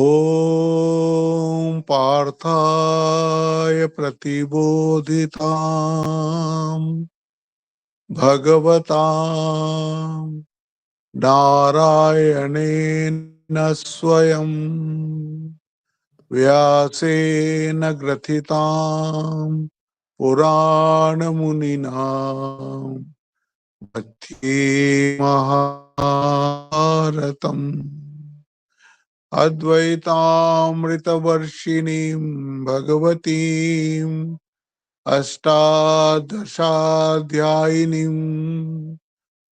ॐ पार्थाय प्रतिबोधिताम् भगवता नारायणेन स्वयं व्यासेन ग्रथिताम् पुराणमुनिना मध्ये महाभारतम् अद्वैतामृतवर्षिणीं भगवतीम् अष्टादशाध्यायिनीम्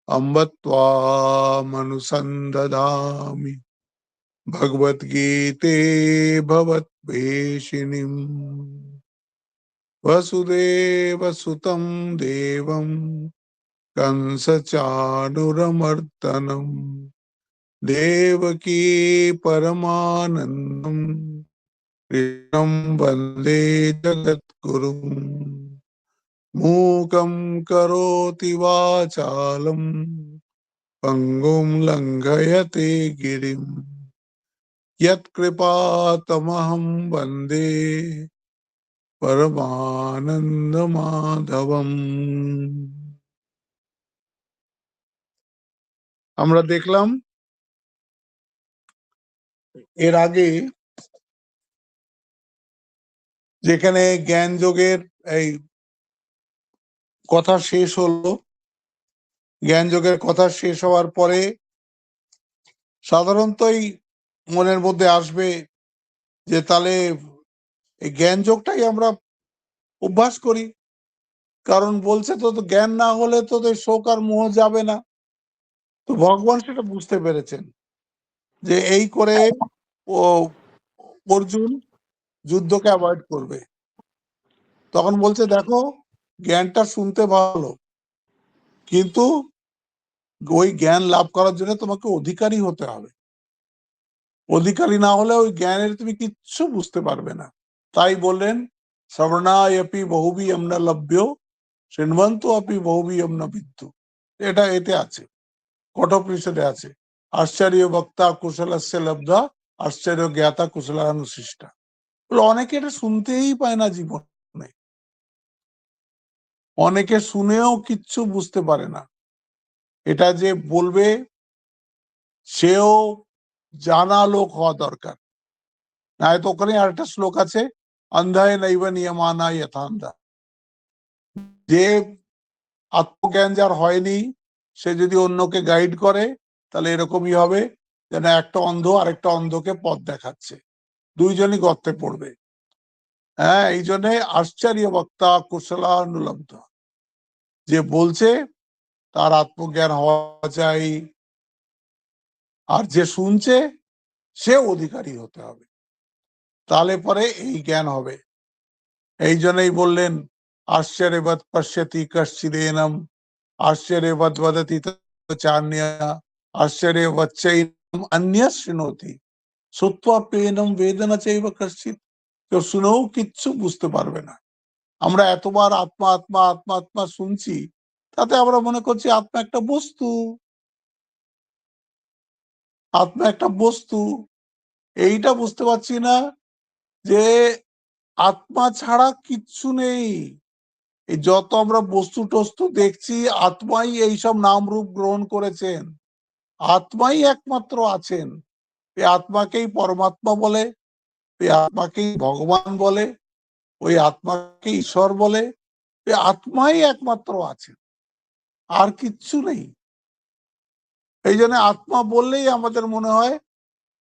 अम्ब त्वामनुसन्दधामि भगवद्गीते भवद्वेषिणीम् वसुदेवसुतं देवं कंसचाणूरमर्दनम् देवकी परमानन्दं कृष्णं वन्दे जगद्गुरुम् मूकं करोति वाचालं पङ्गुं लङ्घयते गिरिं यत्कृपातमहं वन्दे परमानन्दमाधवम्। আমরা দেখলাম এর আগে যেখানে জ্ঞান যোগের এই কথা শেষ হলো, জ্ঞান যোগের কথা শেষ হওয়ার পরে সাধারণতই মনের মধ্যে আসবে যে তাহলে এই জ্ঞান যোগটাই আমরা অভ্যাস করি, কারণ বলছে তো জ্ঞান না হলে তো শোক আর মোহ যাবে না। তো ভগবান সেটা বুঝতে পেরেছেন যে এই করে ও অর্জুন যুদ্ধকে অ্যাভয়েড করবে। তখন বলছে দেখো জ্ঞানটা শুনতে ভালো, কিন্তু ওই জ্ঞান লাভ করার জন্য তোমাকে অধিকারী হতে হবে। অধিকারী না হলে ওই জ্ঞানের তুমি কিচ্ছু বুঝতে পারবে না। তাই বললেন শ্রবণায়পি বহুবিহম ন লভ্য শৃণ্বন্তু আপি বহুবিহম ন বিদ্যু। এটা এতে আছে, কঠোপনিষদে আছে, আশ্চর্য বক্তা কুশলস্য লব্ধা আশ্চর্য জ্ঞাতা কুশলানুশিষ্টা। অনেকে এটা শুনতেই পায় না জীবনে, অনেকে শুনেও কিচ্ছু বুঝতে পারে না। এটা যে বলবে সেও জানা লোক হওয়া দরকার। না তো ওখানে আরেকটা শ্লোক আছে, অন্ধায় নৈব নিয়মানা যথান্ধা। যে আত্মজ্ঞান যার হয়নি সে যদি অন্যকে গাইড করে তাহলে এরকমই হবে যেন একটা অন্ধ আরেকটা অন্ধকে পথ দেখাচ্ছে, দুইজনই গর্তে পড়বে। হ্যাঁ, এই জন্য আশ্চর্য বক্তা কুশলানুলব্ধ, যে বলছে তার আত্মজ্ঞান হওয়া চাই, আর যে শুনছে সে অধিকারী হতে হবে, তাহলে পরে এই জ্ঞান হবে। এই জন্যই বললেন আশ্চর্যবৎ পশ্যতি কশ্চিদেনম আশ্চর্যবৎ বদতি চান্যা আশ্চর্যবচ্চৈনম অন্যঃ শৃণোতি শ্রুত্বা পেনম বেদনা চৈব কশ্চিৎ। কেউ শুনেও কিচ্ছু বুঝতে পারবে না। আমরা এতবার আত্মা আত্মা আত্মা আত্মা শুনছি, তাতে আমরা মনে করছি আত্মা একটা বস্তু, আত্মা একটা বস্তু। এইটা বুঝতে পারছি না যে আত্মা ছাড়া কিচ্ছু নেই। এই যত আমরা বস্তু টস্তু দেখছি আত্মাই এইসব নাম রূপ গ্রহণ করেছেন, আত্মাই একমাত্র আছেন। এই আত্মাকেই পরমাত্মা বলে, এই আত্মাকেই ভগবান বলে, ওই আত্মাকে ঈশ্বর বলে। এই আত্মাই একমাত্র আছেন, আর কিচ্ছু নেই। এই জন্য আত্মা বললেই আমাদের মনে হয়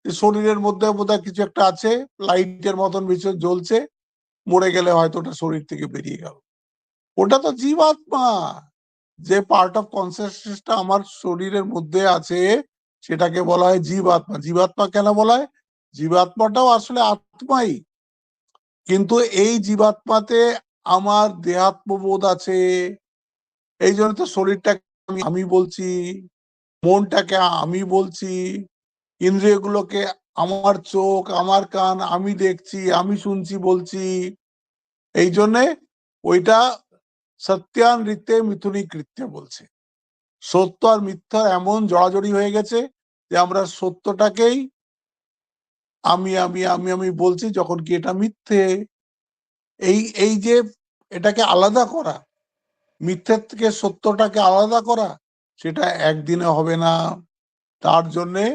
যে শরীরের মধ্যে বোধহয় কিছু একটা আছে, লাইটের মতন ভীষণ জ্বলছে, মরে গেলে হয়তো ওটা শরীর থেকে বেরিয়ে গেল। ওটা তো জীবাত্মা। যে পার্ট অফ কনসিয়াসনেসটা আমার শরীরের মধ্যে আছে সেটাকে বলা হয় জীবাত্মা। জীবাত্মা কেন বলা হয়? জীবাত্মাটাও আসলে আত্মাই, কিন্তু এই জীবাত্মাতে আমার দেহাত্মবোধ আছে। এই জন্য তো শরীরটাকে আমি বলছি, মনটাকে আমি বলছি, ইন্দ্রিয়গুলোকে আমার চোখ আমার কান আমি দেখছি আমি শুনছি বলছি। এই জন্যে ওইটা সত্যানৃত্যে মিথুনী কৃত্য বলছে। সত্য আর মিথ্যা এমন জড়াজড়ি হয়ে গেছে যে আমরা সত্যটাকেই আমি বলছি, যখন কি এটা মিথ্যে। এই যে এটাকে আলাদা করা, মিথ্যের থেকে সত্যটাকে আলাদা করা, সেটা একদিনে হবে না। তার জন্যে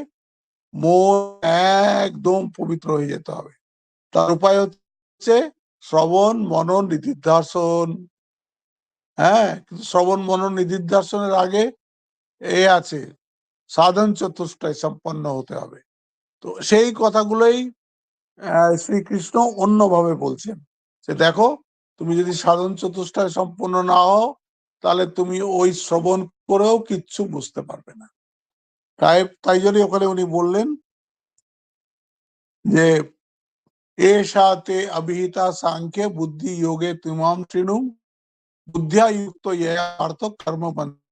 মন একদম পবিত্র হয়ে যেতে হবে। তার উপায় হচ্ছে শ্রবণ, মনন, নিধিধ্যাসন। হ্যাঁ, কিন্তু শ্রবণ, মনন, নিধিধ্যাসনের আগে আছে সাধন চতুষ্টয় সম্পন্ন হতে হবে। তো সেই কথাগুলোই শ্রীকৃষ্ণ অন্যভাবে বলছেন যে দেখো, তুমি যদি সাধন চতুষ্টয় সম্পন্ন না হও, তাহলে তুমি ওই শ্রবণ করেও কিচ্ছু বুঝতে পারবে না। তাই জন্য ওখানে উনি বললেন যে এষাতে অভিহিতা সাংখ্যে বুদ্ধি যোগে তুমাম তৃণু বুদ্ধিয়া যুক্ত অর্থ কর্ম বন্ধি।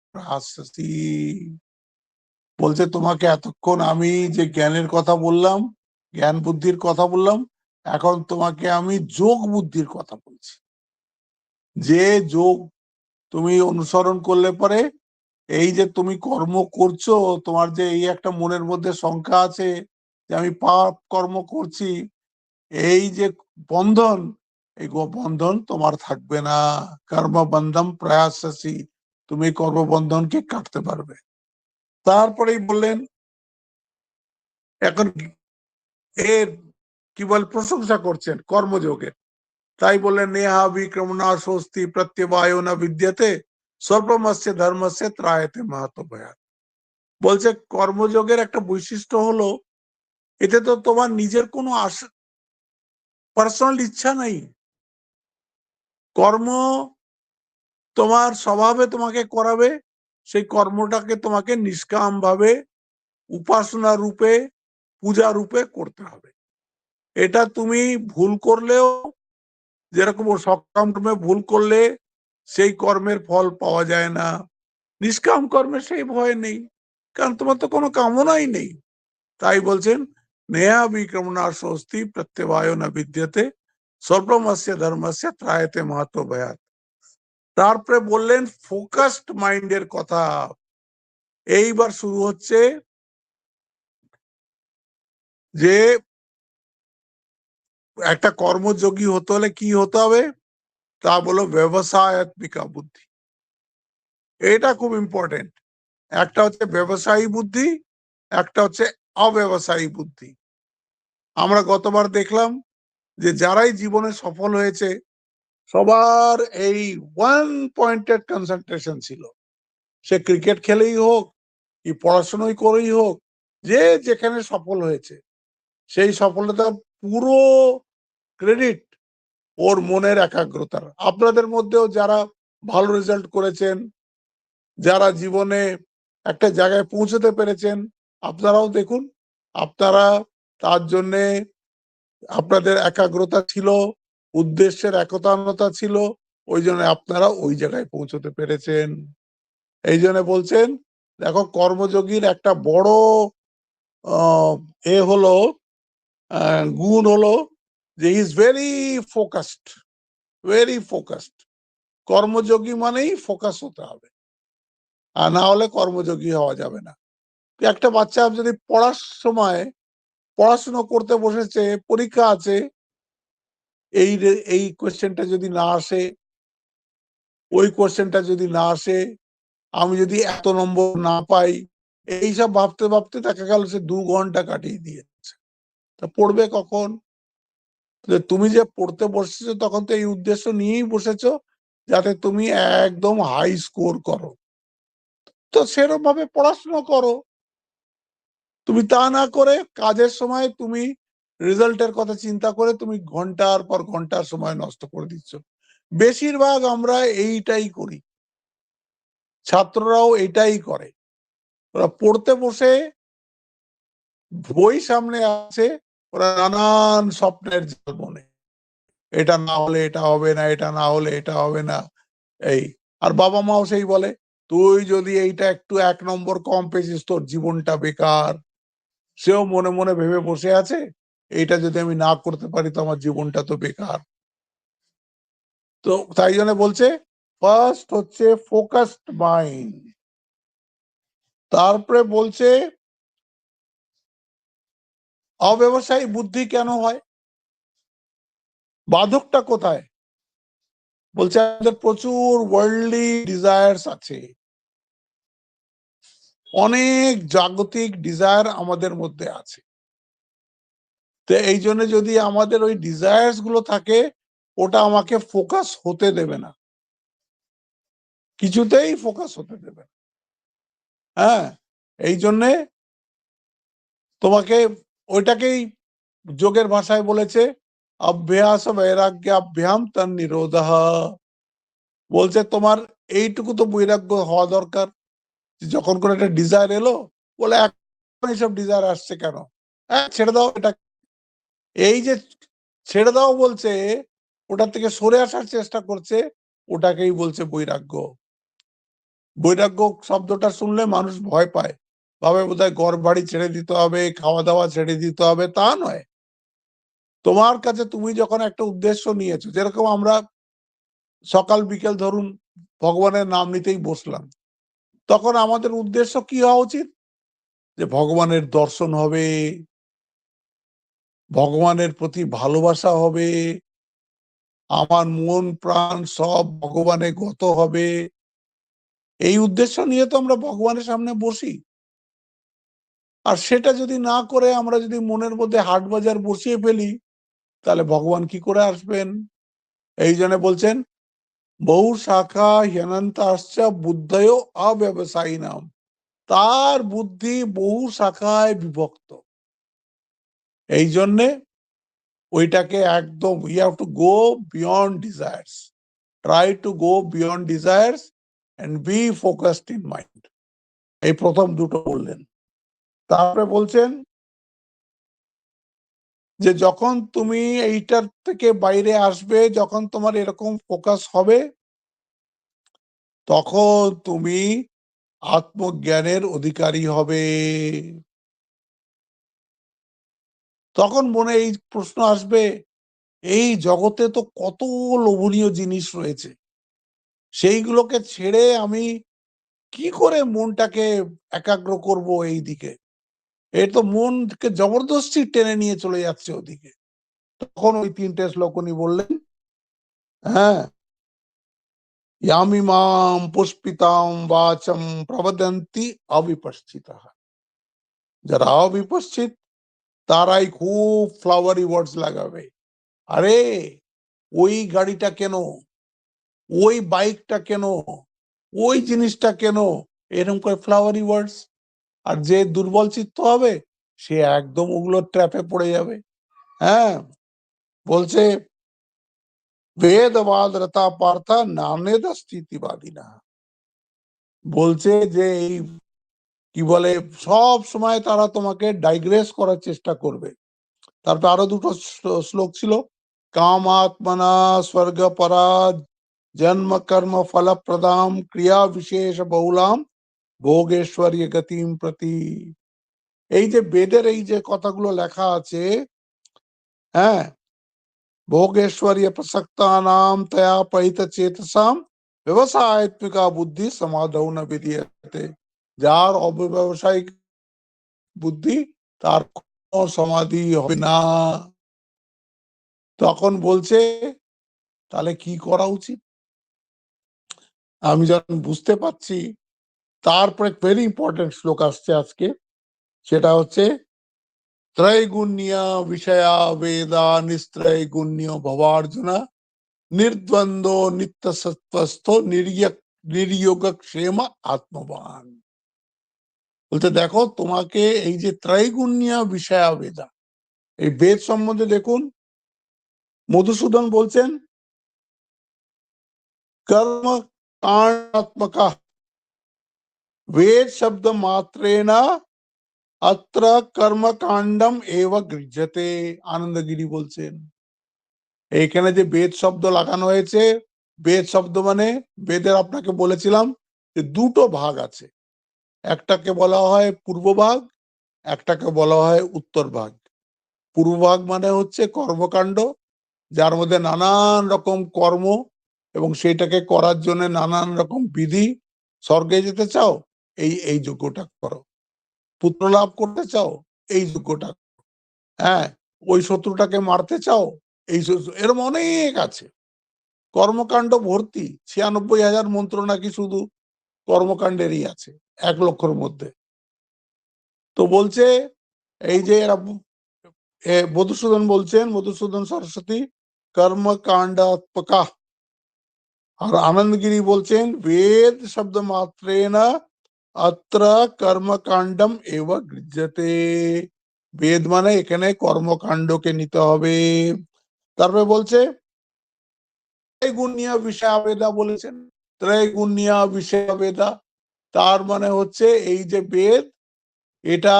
বলছে তোমাকে এতক্ষণ আমি যে জ্ঞানের কথা বললাম, জ্ঞান বুদ্ধির কথা বললাম, এখন তোমাকে আমি যোগ বুদ্ধির কথা বলছি। যে যোগ তুমি অনুসরণ করলে পরে এই যে তুমি কর্ম করছো, তোমার যে এই একটা মনের মধ্যে শঙ্কা আছে যে আমি পাপ কর্ম করছি, এই যে বন্ধন, এই বন্ধন তোমার থাকবে না। কর্মবন্ধম প্রয়াসী, তুমি কর্মবন্ধনকে কাটতে পারবে। তারপরেই বললেন এখন এর কি বল প্রশংসা করছেন কর্মযোগের। তাই বললেন নেহা বিক্রমণা স্বস্তি প্রত্যবায় না বিদ্যতে স্বল্পমস্য ধর্মস্য ত্রায়তে মাহাতো ভয়াত। বলছে কর্মযোগের একটা বৈশিষ্ট্য হলো এতে তো তোমার নিজের কোনো পার্সোনাল ইচ্ছা নাই। কর্ম তোমার স্বভাবে তোমাকে করাবে, সেই কর্মটাকে তোমাকে নিষ্কাম ভাবে উপাসনা রূপে, পূজা রূপে করতে হবে। এটা তুমি ভুল করলেও, যেরকম সকাম কর্মে ভুল করলে সেই কর্মের ফল পাওয়া যায় না, নিষ্কাম কর্মে সেই ভয় নেই, কারণ তোমার তো কোনো কামনাই নেই। তাই বলছেন নেয়া বিক্রমণা স্বস্তি প্রত্যবায় না বিদ্যতে স্বল্পমস্য ধর্মস্য ত্রায়তে মাহাতো ভয়াত। তারপরে বললেন ফোকাসড মাইন্ডের কথা। এইবার শুরু হচ্ছে যে একটা কর্মযোগী হতে হলে কি হতে হবে, তা বলো ব্যবসায়াত্মিকা বুদ্ধি। এটা খুব ইম্পর্টেন্ট। একটা হচ্ছে ব্যবসায়ী বুদ্ধি, একটা হচ্ছে অব্যবসায়ী বুদ্ধি। আমরা গতবার দেখলাম যে যারাই জীবনে সফল হয়েছে সবার এই ওয়ান পয়েন্টেড কনসেন্ট্রেশন ছিল। সে ক্রিকেট খেলেই হোক, কি পড়াশোনাই করেই হোক, যে যেখানে সফল হয়েছে সেই সফলতার পুরো ক্রেডিট ওর মনের একাগ্রতার। আপনাদের মধ্যেও যারা ভালো রেজাল্ট করেছেন, যারা জীবনে একটা জায়গায় পৌঁছতে পেরেছেন, আপনারাও দেখুন, আপনারা তার জন্যে আপনাদের একাগ্রতা ছিল, উদ্দেশ্যের একতানতা ছিল, ওই জন্য আপনারা ওই জায়গায় পৌঁছতে পেরেছেন। এই জন্য বলছেন দেখো কর্মযোগীর একটা বড় হলো গুণ হলো যে is very focused, very focused. কর্মযোগী মানেই ফোকাস হতে হবে, আর না হলে কর্মযোগী হওয়া যাবে না। একটা বাচ্চা যদি পড়ার সময় পড়াশোনা করতে বসেছে, পরীক্ষা আছে, এই কোয়েশ্চেনটা যদি না আসে, ওই কোয়েশ্চেনটা যদি না আসে, আমি যদি এত নম্বর না পাই, এইসব ভাবতে ভাবতে দেখা গেল সে 2 ঘন্টা কাটিয়ে দিয়েছে। তা পড়বে কখন? তুমি যে পড়তে বসেছো তখন তো এই উদ্দেশ্য নিয়েই বসেছো যাতে তুমি একদম হাই স্কোর করো। তো সেরকম ভাবে পড়াশোনা করো। তুমি তা না করে কাজের সময় তুমি রেজাল্টের কথা চিন্তা করে তুমি ঘন্টার পর ঘন্টার সময় নষ্ট করে দিচ্ছ। বেশিরভাগ আমরা এইটাই করি, ছাত্ররাও এটাই করে। ওরা পড়তে বসে বই সামনে আছে, ওরা নানান স্বপ্নের জাল বনে, এটা না হলে এটা হবে না, এটা না হলে এটা হবে না। এই আর বাবা মাও সেই বলে তুই যদি এইটা একটু 1 নম্বর কম পেয়েছিস তোর জীবনটা বেকার। সেও মনে মনে ভেবে বসে আছে এইটা যদি আমি না করতে পারি তো আমার জীবনটা তো বেকার। তো তাই জন্য বলছে ফার্স্ট হচ্ছে ফোকাসড মাইন্ড। তারপরে বলছে অব্যবসায়ী বুদ্ধি কেন হয়? বাধকটা কোথায়? বলছে আমাদের প্রচুর ওয়ার্ল্ডলি ডিজায়ার্স আছে, অনেক জাগতিক ডিজায়ার আমাদের মধ্যে আছে। তো এই জন্য যদি আমাদের ওই ডিজায়ার্স গুলো থাকে, ওটা আমাকে ফোকাস হতে দেবে না, কিছুতেই ফোকাস হতে দেবে না। হ্যাঁ, এই জন্যে তোমাকে ওইটাকেই যোগের ভাষায় বলেছে অভ্যাস বৈরাগ্যাভ্যাম তন নিরোধঃ। বলছে তোমার এইটুকু তো বৈরাগ্য হওয়া দরকার, যখন কোন একটা ডিজায়ার এলো, বলে এখন এইসব ডিজায়ার আসছে কেন, ছেড়ে দাও এটা। এই যে ছেড়ে দাও বলছে, ওটা থেকে সরে আসার চেষ্টা করছে, ওটাকেই বলছে বৈরাগ্য। বৈরাগ্য শব্দটা শুনলে মানুষ ভয় পায়, ভাবে বোধহয় ঘর বাড়ি ছেড়ে দিতে হবে, খাওয়া দাওয়া ছেড়ে দিতে হবে, তা নয়। তোমার কাছে তুমি যখন একটা উদ্দেশ্য নিয়েছো, যেরকম আমরা সকাল বিকেল ধরুন ভগবানের নাম নিতেই বসলাম, তখন আমাদের উদ্দেশ্য কি হওয়া উচিত? যে ভগবানের দর্শন হবে, ভগবানের প্রতি ভালোবাসা হবে, আমার মন প্রাণ সব ভগবানে গত হবে। এই উদ্দেশ্য নিয়ে তো আমরা ভগবানের সামনে বসি। আর সেটা যদি না করে আমরা যদি মনের মধ্যে হাট বাজার বসিয়ে ফেলি, তাহলে ভগবান কি করে আসবেন? এই জন্য বলছেন বহু শাখা হ্যনন্তাশ্চ বুদ্ধয় অব্যবসায়ী নাম। তার বুদ্ধি বহু শাখায় বিভক্ত। এই জন্যে ওইটাকে একদম we have to go beyond desires, try to go beyond desires and be focused in mind. এই প্রথম দুটো বললেন। তারপরে বলছেন যে যখন তুমি এইটার থেকে বাইরে আসবে, যখন তোমার এরকম ফোকাস হবে, তখন তুমি আত্মজ্ঞানের অধিকারী হবে। তখন মনে এই প্রশ্ন আসবে, এই জগতে তো কত লোভনীয় জিনিস রয়েছে, সেইগুলোকে ছেড়ে আমি কি করে মনটাকে একাগ্র করব এই দিকে? এ তো মনকে জবরদস্তি টেনে নিয়ে চলে যাচ্ছে ওদিকে। তখন ওই তিনটে শ্লোক উনি বললেন, হ্যাঁ, ইয়ামিমাম পুষ্পিতাম বাচম প্রবদন্তি অবিপশ্চিতঃ। যারা অবিপশ্চিত, তারাই খুব ফ্লাওয়ারি ওয়ার্ডস লাগাবে। আরে ওই গাড়িটা কেন, ওই বাইকটা কেন, ওই জিনিসটা কেন, এরকম করে ফ্লাওয়ারি ওয়ার্ডস। আর যে দুর্বল চিত্ত হবে, সে একদম ওগুলোর ট্র্যাপে পড়ে যাবে। হ্যাঁ, বলছে বেদবাদ রতা পার্থা নানেদ স্থিতিবাদী না। বলছে যে এই কি বলে, সব সময় তারা তোমাকে ডাইগ্রেস করার চেষ্টা করবে। তারপর আরো দুটো শ্লোক ছিল, কামাত্মনা স্বর্গ পরাজ জন্ম কর্ম ফল প্রদাম ক্রিয়া বিশেষ বহুলাম ভোগেশ্বরী গতিম প্রতি। এই যে বেদের এই যে কথাগুলো লেখা আছে, হ্যাঁ, ভোগেশ্বরী প্রসক্তা নাম তয়া পহিত চেতসাম ব্যবসায়িকা বুদ্ধি সমাধৌ ন বিধীয়তে। যার অব্যবসায়িক বুদ্ধি, তার কোনো সমাধি হবে না। তখন বলছে তাহলে কি করা উচিত? আমি যখন বুঝতে পারছি, তারপরে ভেরি ইম্পর্টেন্ট শ্লোক আসছে আজকে, সেটা হচ্ছে त्रैगुण्य विषया वेदा निस्त्रैगुण्य भवार्जुन निर्द्वंद्व नित्य सत्वस्थ निर्योग क्षेम আত্মবান। বলতে দেখো, তোমাকে এই যে ত্রৈগুণ্য বিষয়া বেদা, এই বেদ সম্বন্ধে দেখুন, মধুসূদন বলছেন कर्म कांडात्मक वेद शब्द मात्रेण अत्र कर्म कांडम एव गृह्यते। আনন্দগিরি বলছেন এইখানে যে বেদ শব্দ লাগানো হয়েছে, বেদ শব্দ মানে বেদের আপনাকে বলেছিলাম যে দুটো ভাগ আছে, একটাকে বলা হয় পূর্ব ভাগ, একটাকে বলা হয় উত্তর ভাগ। পূর্ব ভাগ মানে হচ্ছে কর্মকাণ্ড, যার মধ্যে নানান রকম কর্ম, এবং সেটাকে করার জন্য নানান রকম বিধি। স্বর্গে যেতে চাও, এই এই যজ্ঞটা করো, পুত্র লাভ করতে চাও, এই যজ্ঞটা। হ্যাঁ, ওই শত্রুটাকে মারতে চাও, এই এরকম অনেক আছে, কর্মকাণ্ড ভর্তি। 96,000 মন্ত্র নাকি শুধু কর্মকাণ্ডেরই আছে 1,00,000-র মধ্যে। তো বলছে এই যে মধুসূদন বলছেন, মধুসূদন সরস্বতী কর্মকাণ্ডাত্মকা। আর আনন্দগিরি বলছেন বেদ শব্দ মাত্রেনা অত্র কর্মকাণ্ডম এব গৃহ্যতে। বেদ মানে এখানে কর্মকাণ্ডকে নিতে হবে। তারপরে বলছে ত্রৈগুণ্য বিষয়াবেদা বলেছেন, ত্রৈগুণ্য বিষয়াবেদা, তার মানে হচ্ছে এই যে বেদ, এটা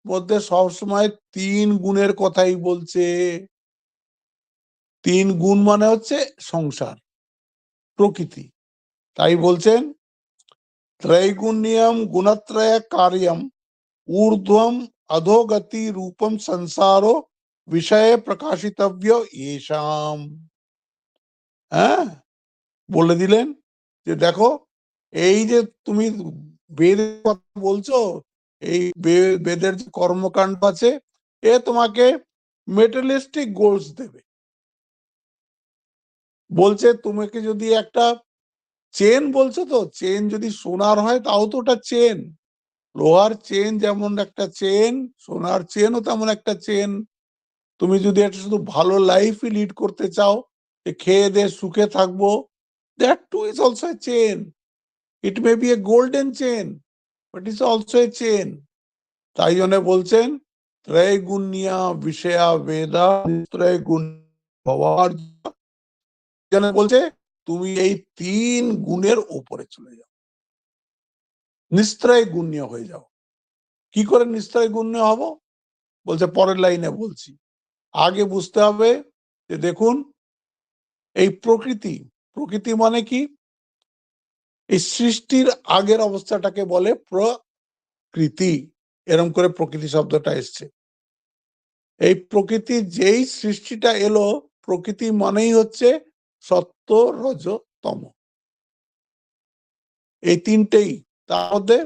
মধ্যে সবসময় 3 গুণের কথাই বলছে। 3 গুণ মানে হচ্ছে সংসার, প্রকৃতি। তাই বলছেন त्रैगुण्यम गुणत्रय कार्यम ऊर्ध्वम अधोगति रूपम संसारो विषय प्रकाशितव्य येषाम। হ্যাঁ, বলে দিলেন যে দেখো এই যে তুমি বেদের কথা বলছো, এই বেদের যে কর্মকাণ্ড আছে এ তোমাকে মেটেরিয়ালিস্টিক গোলস দেবে। বলছে তোমাকে যদি একটা চেন, বলছো তো চেন যদি সোনার হয় তাও তো ওটা চেন, লোহার চেন যেমন একটা চেন, সোনার চেনও তেমন একটা চেন। তুমি যদি একটা শুধু ভালো লাইফ লিড করতে চাও, খেয়ে দিয়ে সুখে থাকবো, that too is also a chain. It may be a golden chain, but is also a chain. তাই জন্য বলছেন ত্রৈগুণ্যা বিষয়া বেদা ত্রৈগুণ ভবার জন্য বলছে তুমি এই 3 গুণের ওপরে চলে যাও, নিস্ত্রয় গুণ্য হয়ে যাও। কি করে নিস্ত্রয় গুণ্য হব? বলছে পরের লাইনে বলছি। আগে বুঝতে হবে যে দেখুন এই প্রকৃতি, প্রকৃতি মানে কি? এই সৃষ্টির আগের অবস্থাটাকে বলে প্রকৃতি, এরম করে প্রকৃতি শব্দটা এসছে। এই প্রকৃতি যেই সৃষ্টিটা এলো, প্রকৃতি মানেই হচ্ছে সত্য রজ তম, এই তিনটেই। তার মধ্যে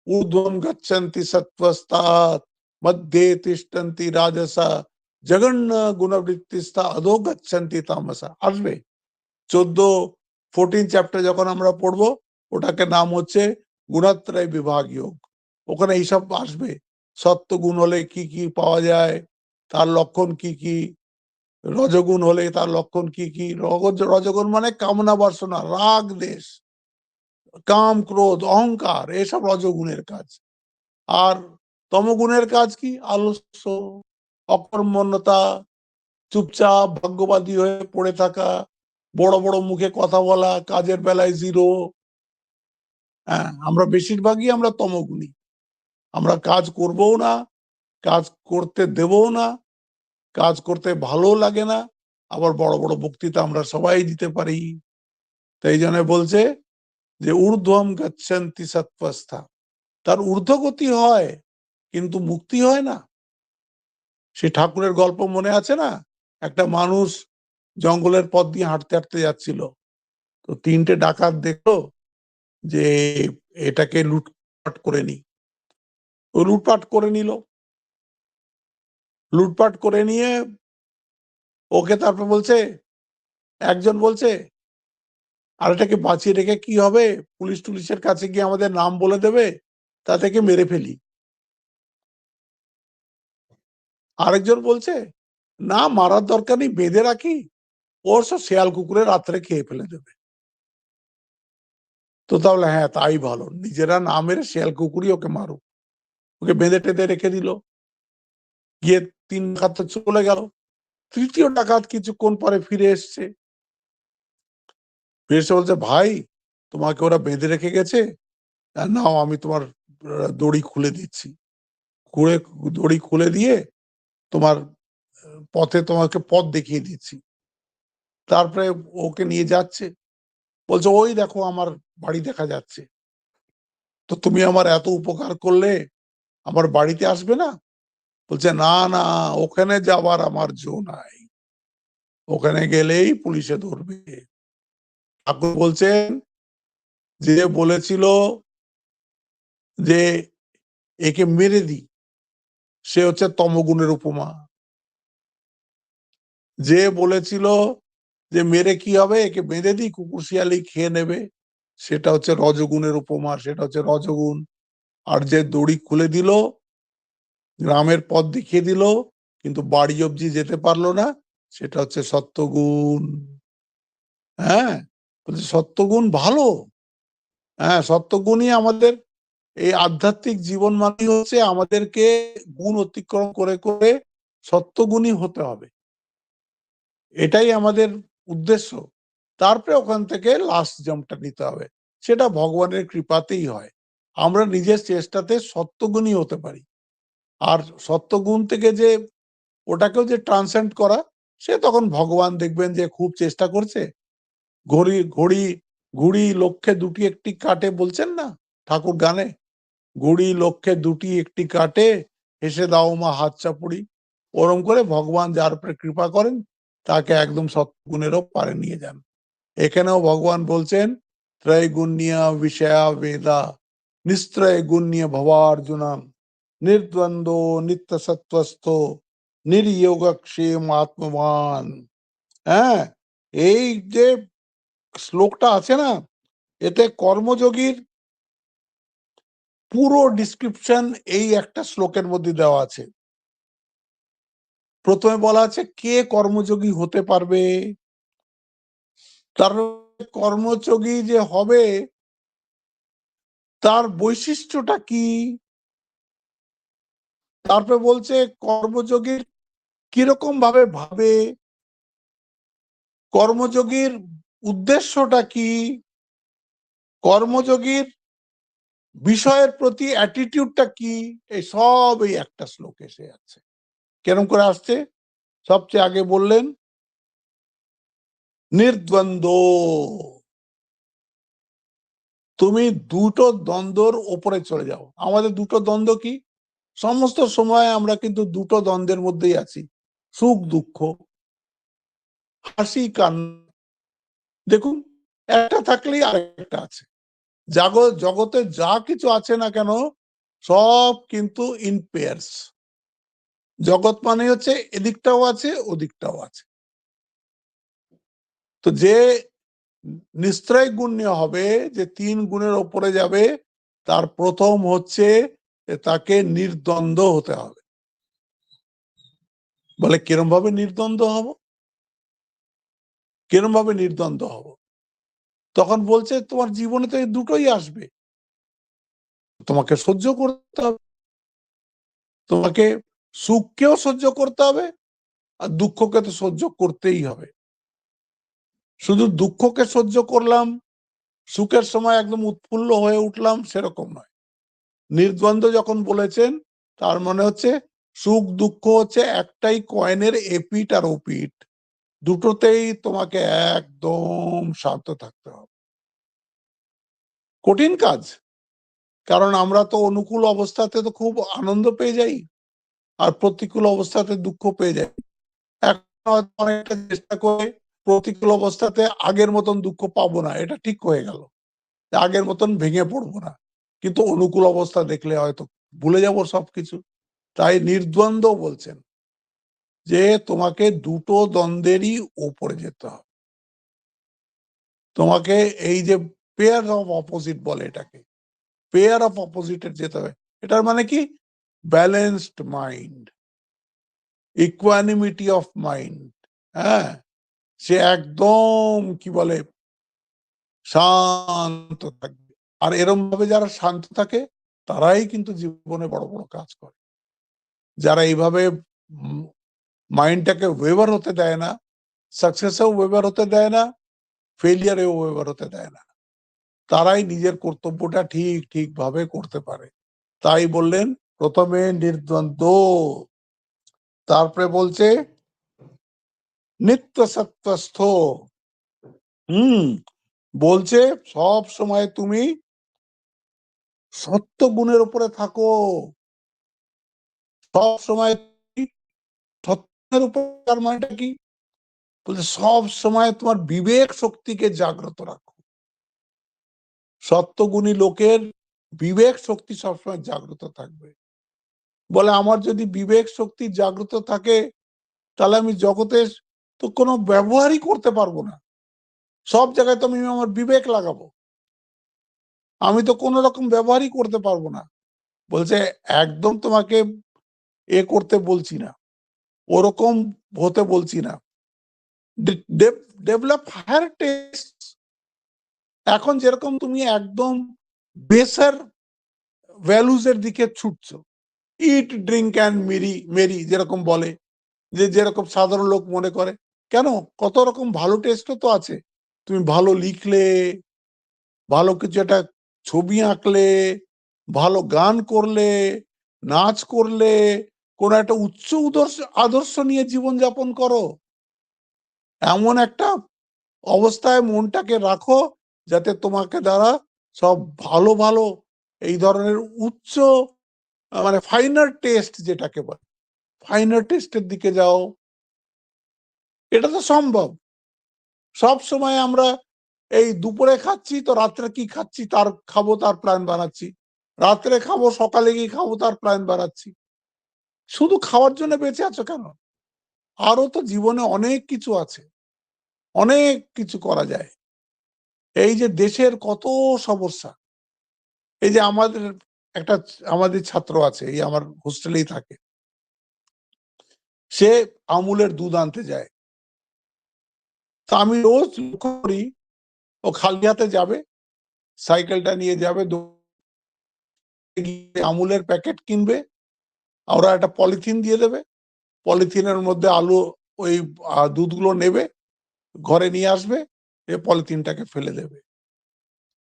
ঊর্ধ্বম গচ্ছন্তি সত্ত্বস্তাৎ মধ্যে তিষ্ঠন্তি রাজসা জঘন্য গুণবৃত্তিস্থা অধো গচ্ছন্তি তামসা। আসবে 14 চ্যাপ্টার যখন আমরা পড়বো, ওটাকে নাম হচ্ছে গুণাত্রয় বিভাগ যোগ। ওখানে এইসব আসবে, সত্য গুণ হলে কি কি পাওয়া যায়, তার লক্ষণ কি কি, রজগুণ হলে তার লক্ষণ কি কি। রজগুণ মানে কামনা বাসনা, রাগ দেশ, কাম ক্রোধ অহংকার, এসব রজগুণের কাজ। আর তমগুণের কাজ কি? আলস্য, অকর্মণ্যতা, চুপচাপ ভাগ্যবাদী হয়ে পড়ে থাকা, বড় বড় মুখে কথা বলা, কাজের বেলায় জিরো। হ্যাঁ, আমরা বেশিরভাগই আমরা তমগুণী। আমরা কাজ করবও না, কাজ করতে দেবও না, কাজ করতে ভালো লাগে না, আবার বড় বড় বক্তৃতা আমরা সবাই দিতে পারি। তাই জন্য বলছে যে ঊর্ধ্বম গচ্ছন্তি সত্ত্বস্থা, তার ঊর্ধ্বগতি হয় কিন্তু মুক্তি হয় না। সে ঠাকুরের গল্প মনে আছে না? একটা মানুষ জঙ্গলের পথ দিয়ে হাঁটতে হাঁটতে যাচ্ছিল, তো 3টে ডাকাত দেখলো যে এটাকে লুটপাট করে নি। ও লুটপাট করে নিল, লুটপাট করে নিয়ে ওকে তারপর বলছে, একজন বলছে আর এটাকে বাঁচিয়ে রেখে কি হবে, পুলিশ টুলিশের কাছে গিয়ে আমাদের নাম বলে দেবে, তা থেকে মেরে ফেলি। আরেকজন বলছে না, মারার দরকার নেই, বেঁধে রাখি, ওর সব শেয়াল কুকুরে রাত্রে খেয়ে ফেলে দেবে। তো তাহলে হ্যাঁ তাই ভালো, নিজেরা না মেরে শেয়াল কুকুরই ওকে মারুক। ওকে বেঁধে টেঁধে রেখে দিল। গিয়ে 3 ডাকাত চলে গেল। তৃতীয় ডাকাত কিছুক্ষণ পরে ফিরে এসছে, ফিরে এসে বলছে ভাই তোমাকে ওরা বেঁধে রেখে গেছে, নাও আমি তোমার দড়ি খুলে দিচ্ছি, খুলে দড়ি খুলে দিয়ে তোমার পথে তোমাকে পথ দেখিয়ে দিচ্ছি। তারপরে ওকে নিয়ে যাচ্ছে, বলছে ওই দেখো আমার বাড়ি দেখা যাচ্ছে, তো তুমি আমার এত উপকার করলে আমার বাড়িতে আসবে না? বলছে না না, ওখানে যাবার আমার জো নাই, ওখানে গেলেই পুলিশে ধরবে। ঠাকুর বলছেন যে বলেছিল যে একে মেরে দি, সে হচ্ছে তমগুণের উপমা। যে বলেছিল যে মেরে কি হবে, একে বেঁধে দিই, কুকুর শিয়ালি খেয়ে নেবে, সেটা হচ্ছে রজগুণের উপমা, সেটা হচ্ছে রজগুণ। আর যে দড়ি খুলে দিল, গ্রামের পথ দেখিয়ে দিল, কিন্তু বাড়ি অবধি যেতে পারলো না, সেটা হচ্ছে সত্যগুণ। হ্যাঁ, বলছে সত্যগুণ ভালো। হ্যাঁ, সত্যগুণই আমাদের এই আধ্যাত্মিক জীবন মানে হচ্ছে আমাদেরকে গুণ অতিক্রম করে করে সত্যগুণী হতে হবে, এটাই আমাদের উদ্দেশ্য। তারপরে ওখান থেকে লাস্ট জাম্পটা নিতে হবে, সেটা ভগবানের কৃপাতেই হয়। আমরা নিজের চেষ্টাতে সত্যগুণী হতে পারি। আর সত্যগুণ থেকে যে ওটাকেও যে ট্রান্সেন্ড করা, সে তখন ভগবান দেখবেন যে খুব চেষ্টা করছে। ঘড়ি ঘড়ি ঘুড়ি লক্ষ্যে দুটি একটি কাটে বলছেন না ঠাকুর গানে, ঘুড়ি লক্ষ্যে দুটি একটি কাটে, হেসে দাও মা হাত চাপুড়ি। ওরম করে ভগবান যার উপরে কৃপা করেন, তাকে একদম সৎগুণেরও পারে নিয়ে যান। এখানেও ভগবান বলছেন ত্রৈগুণ্যা বিষয়া বেদা নিস্ত্রয় গুণ্য ভবার্জুনা নির্দ্বন্দ্ব নিত্য সত্ত্বস্থ নির্যোগক্ষেম আত্মবান। হ্যাঁ, এই যে শ্লোকটা আছে না, এতে কর্মযোগীর পুরো ডিসক্রিপশন এই একটা শ্লোকের মধ্যে দেওয়া আছে। প্রথমে বলা আছে কে কর্মযোগী হতে পারবে, তার কর্মযোগী যে হবে তার বৈশিষ্ট্যটা কি, তারপরে বলছে কর্মযোগীর কিরকম ভাবে ভাবে, কর্মযোগীর উদ্দেশ্যটা কি, কর্মযোগীর বিষয়ের প্রতি অ্যাটিটিউডটা কি, এই সব এই একটা শ্লোক এসে আছে। কেরম করে আসছে, সবচেয়ে আগে বললেন নির্দ্বন্দ্ব, তুমি দুটো দ্বন্দ্বর ওপরে চলে যাও। আমাদের দুটো দ্বন্দ্ব কি, সমস্ত সময় আমরা কিন্তু দুটো দ্বন্দ্বের মধ্যেই আছি, সুখ দুঃখ, হাসি কান্না। দেখুন, একটা থাকলেই আরেকটা আছে। জগতে যা কিছু আছে না কেন, সব কিন্তু ইন পেয়ার্স। জগৎ মানে হচ্ছে এদিকটাও আছে ওদিকটাও আছে। তো যে নিশ্চয় গুণ্য হবে, যে তিন গুণের ওপরে যাবে, তার প্রথম হচ্ছে তাকে নির্দ্বন্দ্ব হতে হবে। বলে কিরম ভাবে নির্দ্বন্দ্ব হব, কিরম ভাবে নির্দ্বন্দ্ব হব? তখন বলছে তোমার জীবনে তো এই দুটোই আসবে, তোমাকে সহ্য করতে হবে, তোমাকে সুখকেও সহ্য করতে হবে, আর দুঃখকে তো সহ্য করতেই হবে। শুধু দুঃখকে সহ্য করলাম, সুখের সময় একদম উৎফুল্ল হয়ে উঠলাম, সেরকম নয়। নির্দ্বন্দ্ব যখন বলেছেন, তার মানে হচ্ছে সুখ দুঃখ হচ্ছে একটাই কয়েনের এপিঠ আর ওপিঠ, দুটোতেই তোমাকে একদম শান্ত থাকতে হবে। কঠিন কাজ, কারণ আমরা তো অনুকূল অবস্থাতে তো খুব আনন্দ পেয়ে যাই, আর প্রতিকূল অবস্থাতে দুঃখ পেয়ে যাই। এখন অনেকটা চেষ্টা করে প্রতিকূল অবস্থাতে আগের মতন দুঃখ পাবো না, এটা ঠিক হয়ে গেল, আগের মতন ভেঙে পড়বো না, কিন্তু অনুকূল অবস্থা দেখলে হয়তো ভুলে যাবো সবকিছু। তাই নির্দ্বন্দ্ব বলছেন যে তোমাকে দুটো দ্বন্দ্বেরই ওপরে যেতে হবে, তোমাকে এই যে পেয়ার অফ অপোজিট বলে এটাকে, পেয়ার অফ অপোজিটের যেতে হবে। এটার মানে কি, balanced mind, equanimity of mind. হ্যাঁ, সে একদম কি বলে শান্ত থাকবে। আর এরম ভাবে যারা শান্ত থাকে, তারাই কিন্তু জীবনে বড় বড় কাজ করে। যারা এইভাবে মাইন্ডটাকে ওয়েভার হতে দেয় না, সাকসেসেও ওয়েভার হতে দেয় না, ফেলিয়ারেও ওয়েভার হতে দেয় না, তারাই নিজের কর্তব্যটা ঠিক ঠিক ভাবে করতে পারে। তাই বললেন প্রথমে নির্দ্বন্দ্ব, তারপরে বলছে নিত্য সত্ত্বস্থ। হুম, বলছে সব সময় তুমি সত্য গুণের উপরে থাকো, সব সময় সত্যের উপর। তার মানেটা কি, বলছে সব সময় তোমার বিবেক শক্তিকে জাগ্রত রাখো। সত্যগুণী লোকের বিবেক শক্তি সবসময় জাগ্রত থাকবে। বলে আমার যদি বিবেক শক্তি জাগ্রত থাকে, তাহলে আমি জগতের তো কোনো ব্যবহারই করতে পারবো না। সব জায়গায় তো আমি আমার বিবেক লাগাবো, আমি তো কোনো রকম ব্যবহারই করতে পারবো না। বলছে একদম তোমাকে করতে বলছি না, ওরকম হতে বলছি না, ডেভেলপ হায়ার টেস্ট। এখন যেরকম তুমি একদম বেসার ভ্যালুজ এর দিকে ছুটছো, ইট ড্রিঙ্ক অ্যান্ড মেরি মেরি যেরকম বলে, যে যেরকম সাধারণ লোক মনে করে, কেন কত রকম ভালো টেস্টও তো আছে। তুমি ভালো লিখলে, ভালো কিছু একটা ছবি আঁকলে, ভালো গান করলে, নাচ করলে, কোন একটা উচ্চ আদর্শ নিয়ে জীবনযাপন করো, এমন একটা অবস্থায় মনটাকে রাখো যাতে তোমাকে দ্বারা সব ভালো ভালো এই ধরনের উচ্চ মানে ফাইনার টেস্ট যেটাকে বলে, ফাইনার টেস্টের দিকে যাও। এটা তো সম্ভব। সব সময় আমরা এই দুপুরে খাচ্ছি তো রাত্রে কি খাচ্ছি তার খাবো তার প্ল্যান বানাচ্ছি, রাত্রে খাবো সকালে কি খাবো তার প্ল্যান বানাচ্ছি। শুধু খাওয়ার জন্য বেঁচে আছো কেন? আরো তো জীবনে অনেক কিছু আছে, অনেক কিছু করা যায়। এই যে দেশের কত সমস্যা, এই যে আমাদের একটা আমাদের ছাত্র আছে, এই আমার হোস্টেলেই থাকে, সে আমুলের দুধ আনতে যায়। তা আমি রোজ লক্ষ্য করি ও খালি হাতে যাবে, সাইকেলটা নিয়ে যাবে, আমুলের প্যাকেট কিনবে, ওরা একটা পলিথিন দিয়ে দেবে, পলিথিনের মধ্যে আলু ওই দুধগুলো নেবে, ঘরে নিয়ে আসবে, এ পলিথিনটাকে ফেলে দেবে।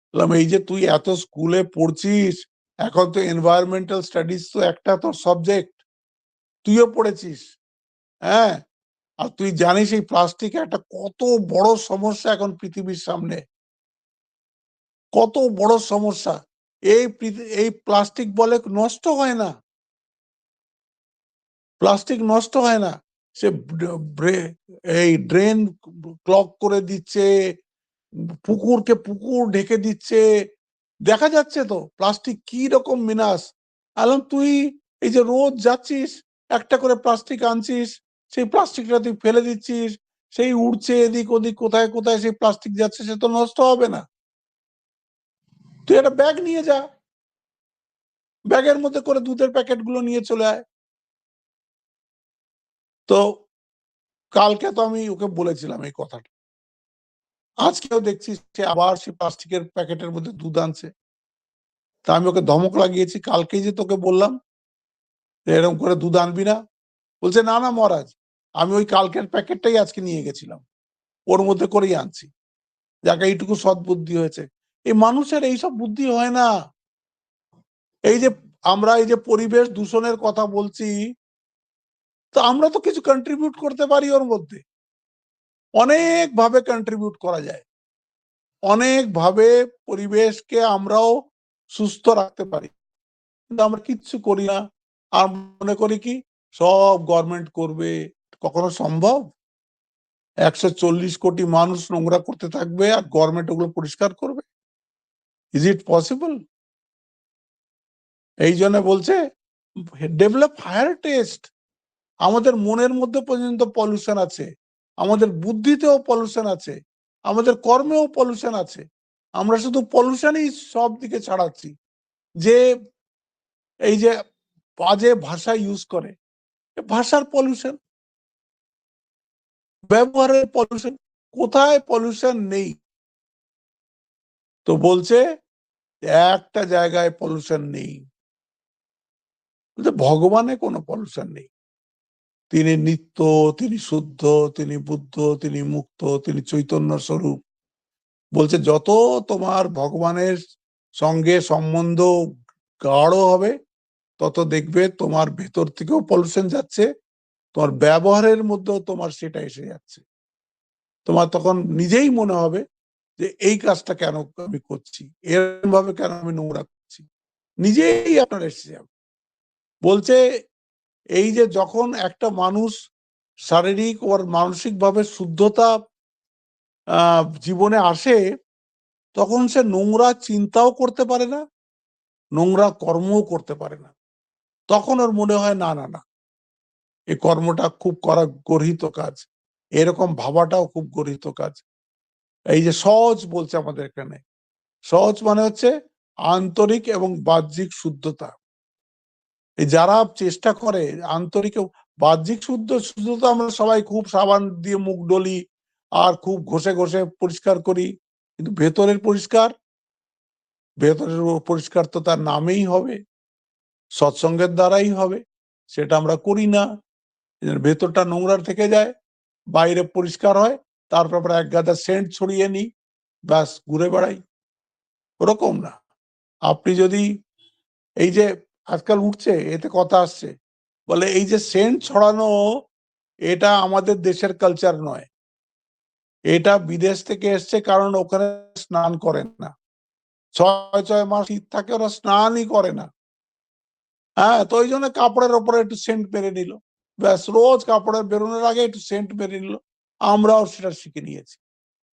বললাম এই যে তুই এত স্কুলে পড়ছিস, এখন তো এনভায়রনমেন্টাল স্টাডিজ তো একটা তোর সাবজেক্ট, তুইও পড়েছিস, হ্যাঁ, আর তুই জানিস এই প্লাস্টিক একটা কত বড় সমস্যা এখন পৃথিবীর সামনে, কত বড় সমস্যা। এই প্লাস্টিক বলে নষ্ট হয় না, প্লাস্টিক নষ্ট হয় না, সে এই ড্রেন ক্লগ করে দিচ্ছে, পুকুরকে পুকুর ঢেকে দিচ্ছে, দেখা যাচ্ছে তো প্লাস্টিক কি রকম মিনাস। আলম তুই এই যে রোজ যাচ্ছিস একটা করে প্লাস্টিক আনছিস, সেই প্লাস্টিকটা তুই ফেলে দিচ্ছিস, সেই উড়ছে এদিক ওদিক, কোথায় কোথায় সেই প্লাস্টিক যাচ্ছে, সে তো নষ্ট হবে না। তুই একটা ব্যাগ নিয়ে যা, ব্যাগের মধ্যে করে দুধের প্যাকেট গুলো নিয়ে চলে আয়। তো কালকে তো আমি ওকে বলেছিলাম এই কথাটা, আজকেও দেখছি সে আবার সে প্লাস্টিকের প্যাকেটের মধ্যে দুধ আনছে। তা আমি ওকে ধমক লাগিয়েছি, কালকেই যে তোকে বললাম এরকম করে দুধ আনবি না। বলছে না না মহারাজ, আমি ওই কালকের প্যাকেটটাই আজকে নিয়ে গেছিলাম, ওর মধ্যে করেই আনছি, যাকে এইটুকু সৎ বুদ্ধি হয়েছে। এই মানুষের এইসব বুদ্ধি হয় না। এই যে আমরা এই যে পরিবেশ দূষণের কথা বলছি, তো আমরা তো কিছু কন্ট্রিবিউট করতে পারি ওর মধ্যে, অনেক ভাবে কন্ট্রিবিউট করা যায়, অনেক ভাবে পরিবেশকে আমরাও সুস্থ রাখতে পারি, কিন্তু আমরা কিচ্ছু করি না। আর মনে করি কি সব গভর্নমেন্ট করবে, কখনো সম্ভব? 140 কোটি মানুষ নোংরা করতে থাকবে আর গভর্নমেন্ট ওগুলো পরিষ্কার করবে? Is it possible? এই জন্য বলছে ডেভেলপ হায়ার টেস্ট। আমাদের মনের মধ্যে পর্যন্ত পলিউশন আছে, আমাদের বুদ্ধিতেও পলিউশন আছে, আমাদের কর্মেও পলিউশন আছে। আমরা শুধু পলিউশনই সব দিকে ছাড়াচ্ছি। যে এই যে বাজে ভাষা ইউজ করে, ভাষার পলিউশন, ব্যবহারের পলিউশন, কোথায় পলিউশন নেই? তো বলছে একটা জায়গায় পলিউশন নেই, ভগবানে কোনো পলিউশন নেই। তিনি নিত্য, তিনি শুদ্ধ, তিনি বুদ্ধ, তিনি মুক্ত, তিনি চৈতন্য স্বরূপ। বলছে যত তোমার ভগবানের সঙ্গে সম্বন্ধ গাঢ় হবে, তত দেখবে তোমার ভেতর থেকেও পলিউশন যাচ্ছে, তোমার ব্যবহারের মধ্যেও তোমার সেটা এসে যাচ্ছে। তোমার তখন নিজেই মনে হবে যে এই কাজটা কেন আমি করছি, এরকম ভাবে কেন আমি নোংরা করছি, নিজেই আপনার এসে যাবে। বলছে এই যে যখন একটা মানুষ শারীরিক ও মানসিক ভাবে শুদ্ধতা জীবনে আসে, তখন সে নোংরা চিন্তাও করতে পারে না, নোংরা কর্মও করতে পারে না। তখন ওর মনে হয় না না না, এই কর্মটা খুব করা গর্হিত কাজ, এরকম ভাবাটাও খুব গরিত কাজ। এই যে সহজ বলছে আমাদের এখানে, সহজ মানে হচ্ছে আন্তরিক এবং বাহ্যিক শুদ্ধতা। এই যারা চেষ্টা করে আন্তরিক বাহ্যিক শুদ্ধতা আমরা সবাই খুব সাবান দিয়ে মুখ ডলি আর খুব ঘষে ঘষে পরিষ্কার করি, কিন্তু ভেতরের পরিষ্কার তো তার নামেই হবে, সৎসঙ্গের দ্বারাই হবে, সেটা আমরা করি না। ভেতরটা নোংরা থেকে যায়, বাইরে পরিষ্কার হয়, তারপর আমরা এক গাদা সেন্ট ছড়িয়ে নিই, ব্যাস ঘুরে বেড়াই। ওরকম না। আপনি যদি এই যে আজকাল উঠছে, এতে কথা আসছে, বলে এই যে সেন্ট ছড়ানো, এটা আমাদের দেশের কালচার নয়, এটা বিদেশ থেকে এসছে, কারণ ওখানে স্নান করেন না, 6 মাস শীত থাকে, ওরা স্নানই করে না। হ্যাঁ, তো ওই জন্য কাপড়ের ওপরে একটু সেন্ট মেরে নিল, ব্যাস রোজ কাপড়ের বেরোনোর আগে একটু সেন্ট মেরে নিল। আমরাও সেটা শিখে নিয়েছি,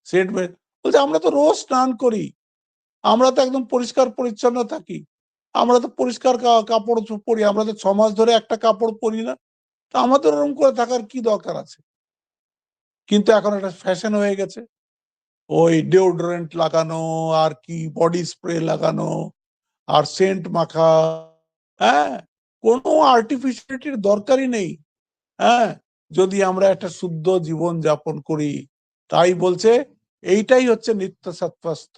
সেন্ট মেরে। বলছে আমরা তো রোজ স্নান করি, আমরা তো একদম পরিষ্কার পরিচ্ছন্ন থাকি, আমরা তো পরিষ্কার কাপড় পরি, আমরা তো 6 মাস ধরে একটা কাপড় পরি না, তো আমাদের ওরকম করে থাকার কি দরকার আছে? কিন্তু এখন একটা ফ্যাশন হয়ে গেছে, ওই ডিওডোরেন্ট লাগানো, আর কি বডি স্প্রে লাগানো, আর সেন্ট মাখা। হ্যাঁ, কোনো আর্টিফিশিয়ালিটির দরকারই নেই। হ্যাঁ, যদি আমরা একটা শুদ্ধ জীবন যাপন করি। তাই বলছে এইটাই হচ্ছে নিত্য সত্ত্বস্থ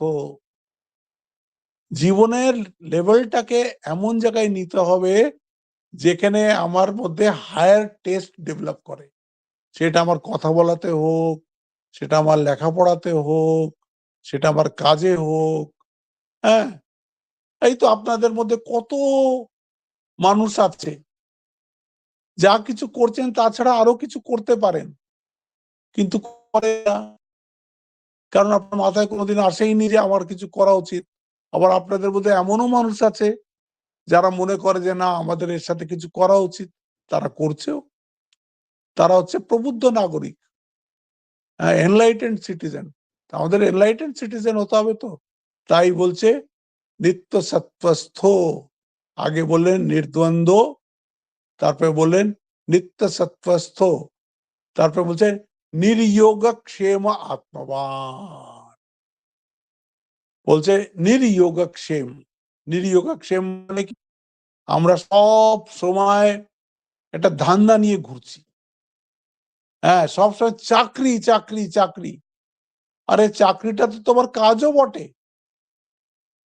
জীবনের লেভেলটাকে, এমন জায়গায় নিতে হবে যেখানে আমার মধ্যে হায়ার টেস্ট ডেভেলপ করে। সেটা আমার কথা বলাতে হোক, সেটা আমার লেখাপড়াতে হোক, সেটা আমার কাজে হোক। হ্যাঁ, এই তো আপনাদের মধ্যে কত মানুষ আছে যা কিছু করছেন তাছাড়া আরো কিছু করতে পারেন, কিন্তু করে না, কারণ আপনার মাথায় কোনোদিন আসেইনি যে আমার কিছু করা উচিত। আবার আপনাদের মধ্যে এমনও মানুষ আছে যারা মনে করে যে না, আমাদের এর সাথে কিছু করা উচিত, তারা করছেও। তারা হচ্ছে প্রবুদ্ধ নাগরিক, এনলাইটেন্ড সিটিজেন। আমাদের এনলাইটেন্ড সিটিজেন হতে হবে তো। তাই বলছে নিত্য সত্ত্বস্থ, আগে বললেন নির্দ্বন্দ্ব, তারপরে বললেন নিত্য সত্ত্বস্থ, তারপরে বলছেন নির্যোগক্ষেম আত্মবান। বলছে নির্যোগক্ষেম। নির্যোগক্ষেম মানে কি? আমরা সব সময় একটা ধান্দা নিয়ে ঘুরছি। হ্যাঁ, সবসময় চাকরি চাকরি চাকরি। আরে চাকরিটা তো তোমার কাজও বটে,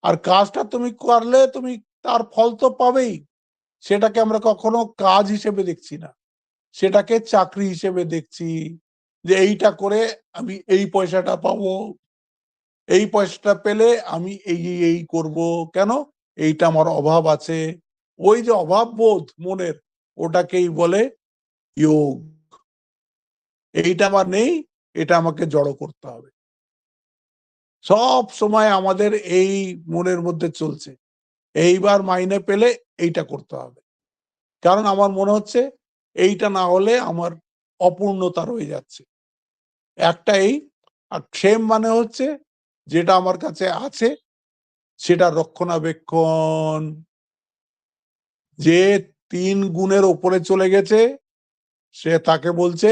আর কাজটা তুমি করলে তুমি তার ফল তো পাবেই। সেটাকে আমরা কখনো কাজ হিসেবে দেখছি না, সেটাকে চাকরি হিসেবে দেখছি, যে এইটা করে আমি এই পয়সাটা পাবো, এই পয়সাটা পেলে আমি এই করব। কেন? এইটা আমার অভাব আছে। ওই যে অভাব বোধ মনের, ওটাকেই বলে যোগ। এইটা আমার নেই, এটা আমাকে জড়ো করতে হবে। সব সময় আমাদের এই মনের মধ্যে চলছে, এইবার মাইনে পেলে এইটা করতে হবে, কারণ আমার মনে হচ্ছে এইটা না হলে আমার অপূর্ণতা রয়ে যাচ্ছে। একটা এই, আর ক্ষেম মানে হচ্ছে যেটা আমার কাছে আছে সেটা রক্ষণাবেক্ষণ। যে 3 গুণের ওপরে চলে গেছে, সে তাকে বলছে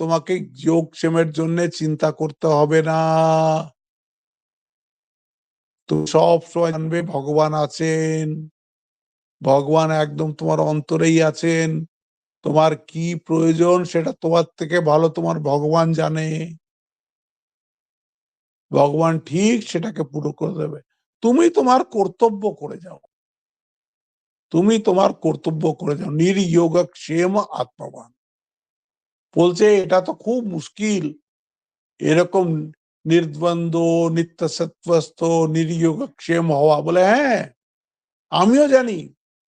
তোমাকে যোগ ক্ষেমের জন্য চিন্তা করতে হবে না, তুমি সব সময় জানবে ভগবান আছেন, ভগবান একদম তোমার অন্তরেই আছেন। তোমার কি প্রয়োজন সেটা তোমার থেকে ভালো তোমার ভগবান জানে। ভগবান ঠিক সেটাকে পুরো করে দেবে। তুমি তোমার কর্তব্য করে যাও। তুমি তোমার কর্তব্য করে যাও। নির্যোগক্ষেম আত্মবান। বলছে এটা তো খুব মুশকিল। এরকম নির্দ্বন্দ্ব, নিত্য সত্ত্বস্থ, নির্যোগক্ষেম হওয়া। বলে হ্যাঁ, আমিও জানি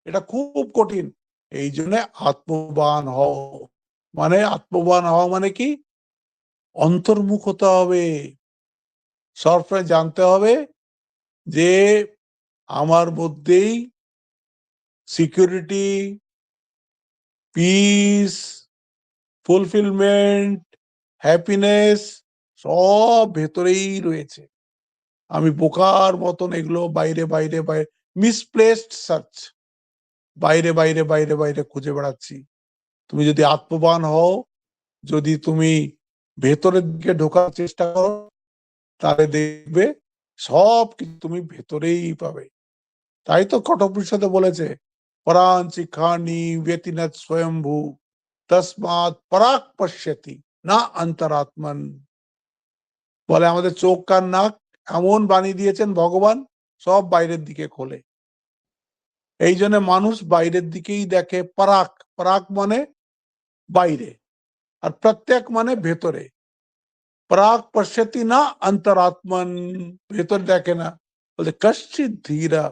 এটা খুব কঠিন। এই জন্য আত্মবান হও। মানে আত্মবান হওয়া মানে কি? অন্তর্মুখ হতে হবে। সবসময় জানতে হবে যে আমার মধ্যেই সিকিউরিটি, পিস, ফুলফিলমেন্ট, হ্যাপিনেস সব ভেতরেই রয়েছে। আমি বোকার মতন এগুলো বাইরে বাইরে বাইরে মিসপ্লেসড সার্চ, বাইরে বাইরে বাইরে বাইরে খুঁজে বেড়াচ্ছি। তুমি যদি আত্মবান হও, যদি তুমি ভেতরের দিকে ঢোকার চেষ্টা করো, তাহলে দেখবে সব কিছু তুমি ভেতরেই পাবে। তাই তো কঠোপনিষদে বলেছে, পরাঞ্চি খানি ব্যতিনত স্বয়ম্ভু তসমাৎ পরাক পশ্যতি না অন্তরাত্মন। বলে আমাদের চোখ কান নাক এমন বানিয়ে দিয়েছেন ভগবান, সব বাইরের দিকে খোলে। এই জন্য মানুষ বাইরের দিকেই দেখে। পরাক, পরাক মানে বাইরে, আর প্রত্যেক মানে ভেতরে। পরাক পশ্যতি না অন্তরাত্মন, ভেতর দেখে না। বলতে কশ্চিৎ ধীরা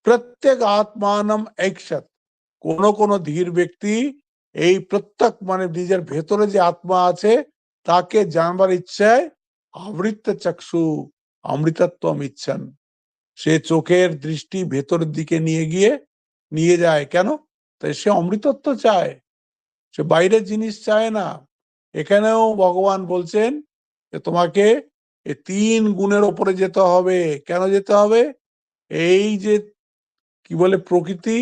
প্রত্যেক আত্মানম একসৎ, কোন কোন ধীর ব্যক্তি এই প্রত্যেক মানে নিজের ভেতরে যে আত্মা আছে তাকে জানবার ইচ্ছায় আবৃত্ত চক্ষু অমৃতত্বম ইচ্ছান, সে চোখের দৃষ্টি ভেতরের দিকে নিয়ে গিয়ে নিয়ে যায়। কেন? তাই সে অমৃতত্ব চায়, সে বাইরের জিনিস চায় না। এখানেও ভগবান বলছেন যে তোমাকে এই 3 গুণের ওপরে যেতে হবে। কেন যেতে হবে? এই যে কি বলে প্রকৃতি,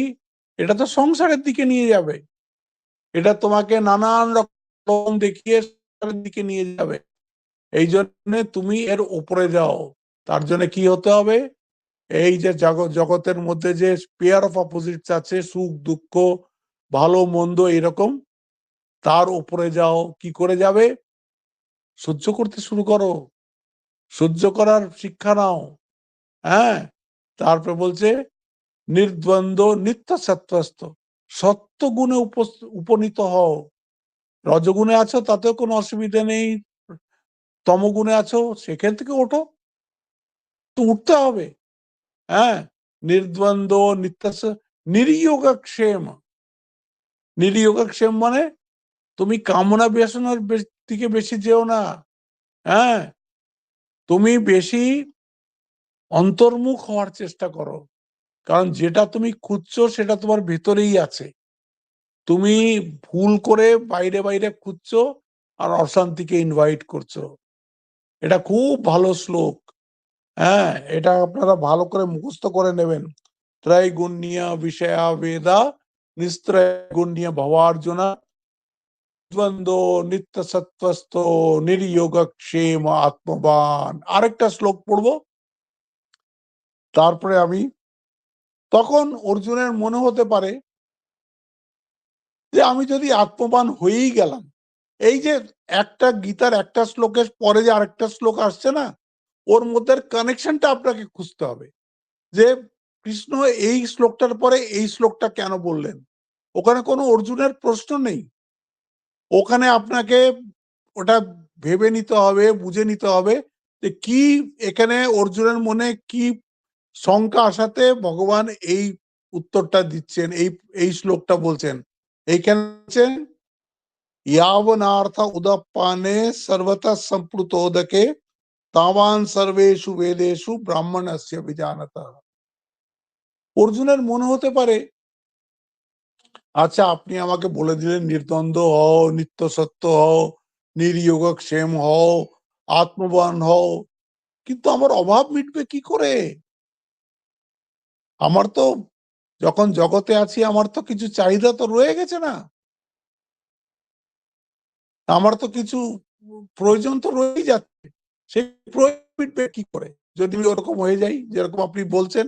এটা তো সংসারের দিকে নিয়ে যাবে, এটা তোমাকে নানান রকম দেখিয়ে সংসারের দিকে নিয়ে যাবে। এই জন্য তুমি এর উপরে যাও। তার জন্য কি হতে হবে? এই যে জগতের মধ্যে যে পেয়ার অফ অপোজিটস আছে, সুখ দুঃখ ভালো মন্দ এরকম, তার উপরে যাও। কি করে যাবে? সহ্য করতে শুরু করো, সহ্য করার শিক্ষা নাও। হ্যাঁ, তারপরে বলছে নির্দ্বন্দ্ব নিত্য সত্ত্বস্ত, সত্য গুণে উপনীত হও। রজগুণে আছো তাতেও কোনো অসুবিধা নেই, তমগুণে আছো সেখান থেকে ওঠো, তো উঠতে হবে। হ্যাঁ, নির্দ্বন্দ্ব নিত্য নির্যোগক্ষেম। নির্যোগক্ষেম মানে তুমি কামনা বেসনার দিকে বেশি যেও না। হ্যাঁ, তুমি বেশি অন্তর্মুখ হওয়ার চেষ্টা করো, কারণ যেটা তুমি খুঁজছো সেটা তোমার ভেতরেই আছে। তুমি ভুল করে বাইরে বাইরে খুঁজছো আর অশান্তিকে ইনভাইট করছো। এটা খুব ভালো শ্লোক। হ্যাঁ, এটা আপনারা ভালো করে মুখস্থ করে নেবেন। ত্রৈগুণ্যা বিষয়া বেদা নিস্ত্রৈগুণ্য ভবার্জুনা দ্বন্দ্ব নিত্য সত্ত্বস্থ নির্যোগক্ষেম আত্মবান। আরেকটা শ্লোক পড়বো, তারপরে আমি। তখন অর্জুনের মনে হতে পারে যে আমি যদি আত্মবান হয়েই গেলাম, এই যে একটা গীতার একটা শ্লোকের পরে যে আরেকটা শ্লোক আসছে না, ওর মধ্যে কানেকশনটা আপনাকে খুঁজতে হবে যে কৃষ্ণ এই শ্লোকটার পরে এই শ্লোকটা কেন বললেন। ওখানে কোনো অর্জুনের প্রশ্ন নেই, ওখানে আপনাকে ওটা ভেবে নিতে হবে, বুঝে নিতে হবে যে কি এখানে অর্জুনের মনে কি শঙ্কা আসাতে ভগবান এই উত্তরটা দিচ্ছেন, এই এই শ্লোকটা বলছেন। এইখানে বলছেন यावनार्थ उदपाने सर्वतः संप्लुतोदके तावान सर्वेषु वेदेषु ब्राह्मणस्य विजानतः। অর্জুনের মনে হতে পারে আচ্ছা আপনি আমাকে বলে দিলেন নির্দ্বন্দ্ব হও, নিত্য সত্য হও, নির্যোগক্ষেম হও, আত্মবান হও, কিন্তু আমার অভাব মিটবে কি করে? আমার তো যখন জগতে আছি আমার তো কিছু চাহিদা তো রয়ে গেছে না, আমার তো কিছু প্রয়োজন তো রয়েই যাচ্ছে। সেই প্রয়োজন মিটবে কি করে যদি আমি ওরকম হয়ে যাই যেরকম আপনি বলছেন?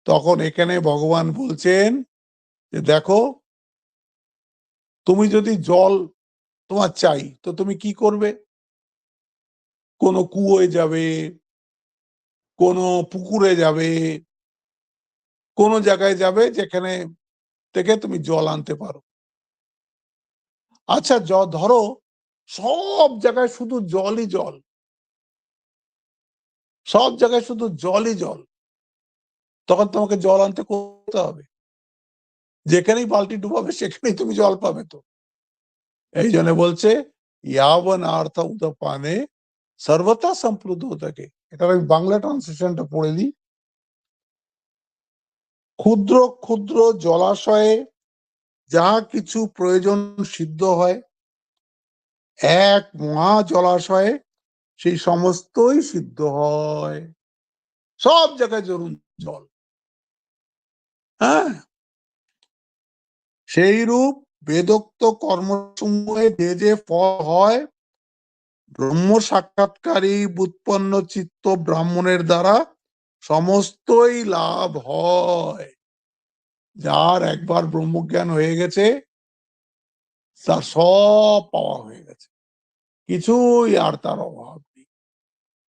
তখন এখানে ভগবান বলছেন যে দেখো, তুমি যদি জল তোমার চাই তো তুমি কি করবে? কোনো কুয়োয় যাবে, কোনো পুকুরে যাবে, কোনো জায়গায় যাবে যেখানে থেকে তুমি জল আনতে পারো। আচ্ছা ধরো সব জায়গায় শুধু জলই জল, সব জায়গায় শুধু জলই জল, তখন তোমাকে জল আনতে করতে হবে। যেখানেই বালতি ডুবাবে সেখানেই তুমি জল পাবে তো। এই জন্য বলছে ইয়াবন আর্থ উদপানে সর্বতা সম্প্লুত থাকে। এটা আমি বাংলা ট্রান্সলেশনটা পড়ে দিই। ক্ষুদ্র ক্ষুদ্র জলাশয়ে যাহা কিছু প্রয়োজন সিদ্ধ হয়, এক মহা জলাশয়ে সেই সমস্তই সিদ্ধ হয়। সব জায়গায় জরুন জল। হ্যাঁ, সেই রূপ বেদোক্ত কর্মসমূহে যে যে ফল হয় ব্রহ্ম সাক্ষাৎকারী বুৎপন্ন চিত্ত ব্রাহ্মণের দ্বারা সমস্তই লাভ হয়। যার একবার ব্রহ্মজ্ঞান হয়ে গেছে তার সব পাওয়া হয়ে গেছে, কিছুই আর তার অভাব নেই।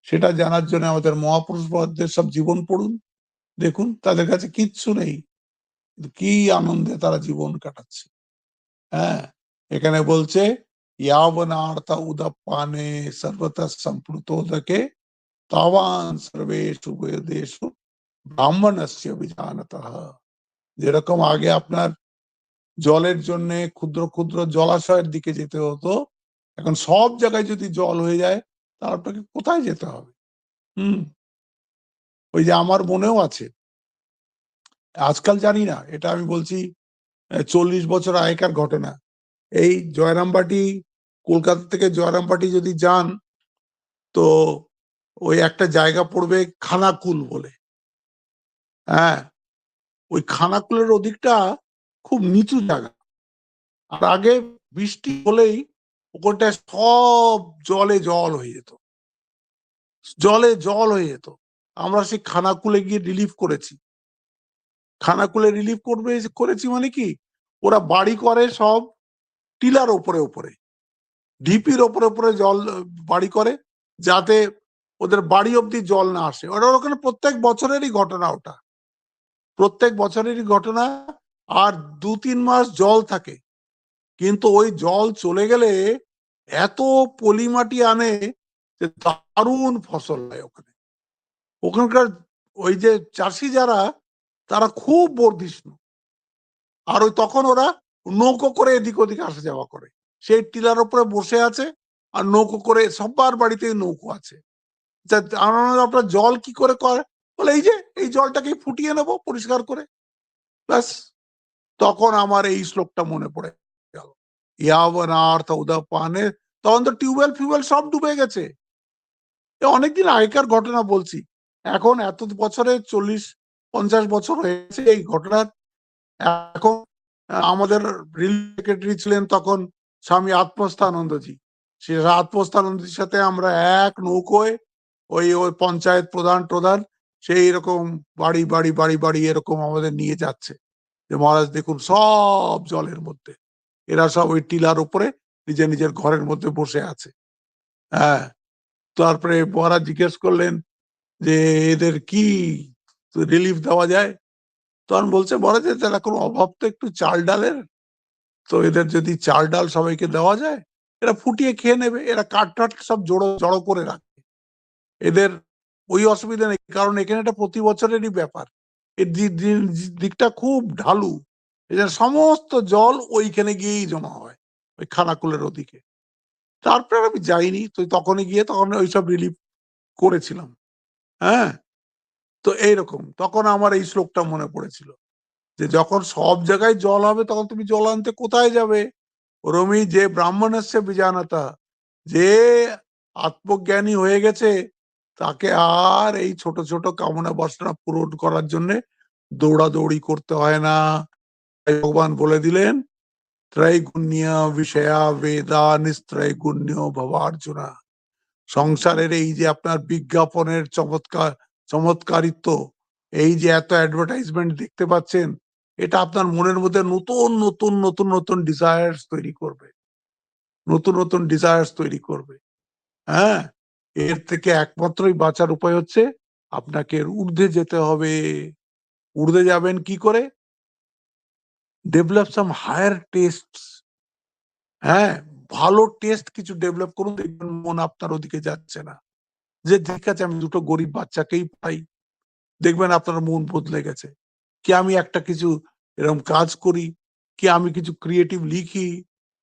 সেটা জানার জন্য আমাদের মহাপুরুষদের সব জীবন পড়ুন, দেখুন তাদের কাছে কিচ্ছু নেই, কি আনন্দে তারা জীবন কাটাচ্ছে। হ্যাঁ, এখানে বলছে ইয়াবনার্থ উদপানে সর্বতঃ সম্প্লুতোদকে তাবান সর্বেষু বেদেষু ব্রাহ্মণস্য বিজানতঃ। যেরকম আগে আপনার জলের জন্য ক্ষুদ্র ক্ষুদ্র জলাশয়ের দিকে যেতে হতো, এখন সব জায়গায় যদি জল হয়ে যায় তাহলে আপনাকে কোথায় যেতে হবে? হুম, ওই যে আমার মনেও আছে, আজকাল জানি না, এটা আমি বলছি 40 বছর আগেকার ঘটনা। এই জয়রামবাটি, কলকাতা থেকে জয়রামবাটি যদি যান তো ওই একটা জায়গা পড়বে খানাকুল বলে। হ্যাঁ, ওই খানাকুলের ওদিকটা খুব নিচু জায়গা। আর আগে বৃষ্টি হলেই ওখানটায় সব জলে জল হয়ে যেত, জলে জল হয়ে যেত। আমরা সেই খানাকুলে গিয়ে রিলিফ করেছি। খানাকুলে রিলিফ করবে করেছি মানে কি, ওরা বাড়ি করে সব টিলার ওপরে ওপরে, ঢিপির ওপরে ওপরে জল বাড়ি করে, যাতে ওদের বাড়ি অব্দি জল না আসে। ওরা ওখানে প্রত্যেক বছরেরই ঘটনা, ওটা প্রত্যেক বছরেরই ঘটনা। আর 2-3 মাস জল থাকে, কিন্তু ওই জল চলে গেলে এত পলি মাটি আনে যে দারুণ ফসল হয় ওখানে। ওখানকার ওই যে চাষি যারা, তারা খুব বর্ধিষ্ণু। আর ওই তখন ওরা নৌকো করে এদিক ওদিক আসা যাওয়া করে, সেই টিলার উপরে বসে আছে আর নৌকো করে, সবার বাড়িতে নৌকো আছে। আপনার জল কি করে বলে এই যে এই জলটাকে ফুটিয়ে নেবো পরিষ্কার করে, ব্যাস। তখন আমার এই শ্লোকটা মনে পড়ে গেল, ইয়াবনার্থ উদপানে। তখন তো টিউবওয়েল ফিউবওয়েল সব ডুবে গেছে, অনেকদিন আগেকার ঘটনা বলছি। এখন এত বছরে 40-50 বছর হয়েছে এই ঘটনার। এখন আমাদের রিলিফ সেক্রেটারি ছিলেন তখন স্বামী আত্মস্থানন্দজি। সে আত্মস্থানন্দজির সাথে আমরা এক নৌকোয় ওই ওই পঞ্চায়েত প্রধান প্রধান সেই রকম বাড়ি বাড়ি বাড়ি বাড়ি এরকম আমাদের নিয়ে যাচ্ছে, যে মহারাজ দেখুন সব জলের মধ্যে, এরা সব ওই টিলার উপরে নিজের নিজের ঘরের মধ্যে বসে আছে। হ্যাঁ, তারপরে মহারাজ জিজ্ঞেস করলেন যে এদের কি রিলিফ দেওয়া যায়। তখন বলছে মহারাজ তারা কোনো অভাব তো একটু চাল ডালের, তো এদের যদি চাল ডাল সবাইকে দেওয়া যায় এরা ফুটিয়ে খেয়ে নেবে, এরা কাঠ টাট সব জড়ো জড়ো করে রাখে, এদের ওই অসুবিধা নেই। কারণ এখানে এটা প্রতি বছরেরই ব্যাপার, এর দিকটা খুব ঢালু, এদের সমস্ত জল ওইখানে গিয়েই জমা হয়, ওই খানাকুলের ওদিকে। তারপরে আমি যাইনি তো, তখনই গিয়ে তখন ওইসব রিলিফ করেছিলাম। হ্যাঁ, তো এইরকম তখন আমার এই শ্লোকটা মনে পড়েছিল, যে যখন সব জায়গায় জল হবে তখন তুমি জল আনতে কোথায় যাবে? রমি যে ব্রাহ্মণস্য বিজানতা, যে আত্মজ্ঞানী হয়ে গেছে তাকে আর এই ছোট ছোট কামনা বাসনা পূরণ করার জন্য দৌড়াদৌড়ি করতে হয় না। ভগবান বলে দিলেন ত্রৈগুণ্য বিষয়া বেদা নিস্ত্রৈগুণ্য ভবার্জুনা। সংসারের এই যে আপনার বিজ্ঞাপনের চমৎকারিত্ব, এই যে এত অ্যাডভার্টাইজমেন্ট দেখতে পাচ্ছেন, এটা আপনার মনের মধ্যে নতুন নতুন নতুন নতুন ডিজায়ার্স তৈরি করবে, নতুন নতুন ডিজায়ার্স তৈরি করবে। হ্যাঁ, এর থেকে একমাত্রই বাঁচার উপায় হচ্ছে আপনাকে ঊর্ধ্বে যেতে হবে। ঊর্ধ্বে যাবেন কি করে? ডেভেলপ সাম হায়ার টেস্ট। হ্যাঁ, ভালো টেস্ট কিছু ডেভেলপ করুন, দেখবেন মন আপনার ওদিকে যাচ্ছে না, যে ঠিক আছে আমি দুটো গরিব বাচ্চাকেই পাই, দেখবেন আপনার মন বদলে গেছে। কি আমি একটা কিছু এরকম কাজ করি, কি আমি কিছু ক্রিয়েটিভ লিখি,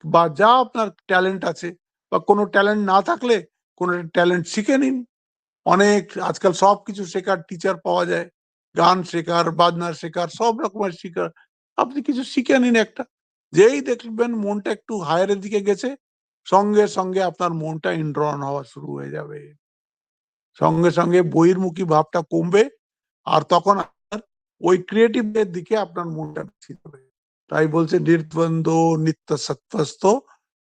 বা যা আপনার ট্যালেন্ট আছে, বা কোনো ট্যালেন্ট না থাকলে কোনো ট্যালেন্ট শিখে নিন। অনেক আজকাল সবকিছু শেখার টিচার পাওয়া যায়, গান শেখার, বাজনা শেখার, সব রকমের শেখার। আপনি কিছু শিখে নিন একটা, যেই দেখবেন মনটা একটু হায়ারের দিকে গেছে, সঙ্গে সঙ্গে আপনার মনটা ইনড্রন হওয়া শুরু হয়ে যাবে, সঙ্গে সঙ্গে বহির্মুখী ভাবটা কমবে, আর তখন আপনার ওই ক্রিয়েটিভ এর দিকে আপনার মনটা বেশি যাবে। তাই বলছে নির্দ্বন্দ্ব নিত্য সত্ত্বস্থ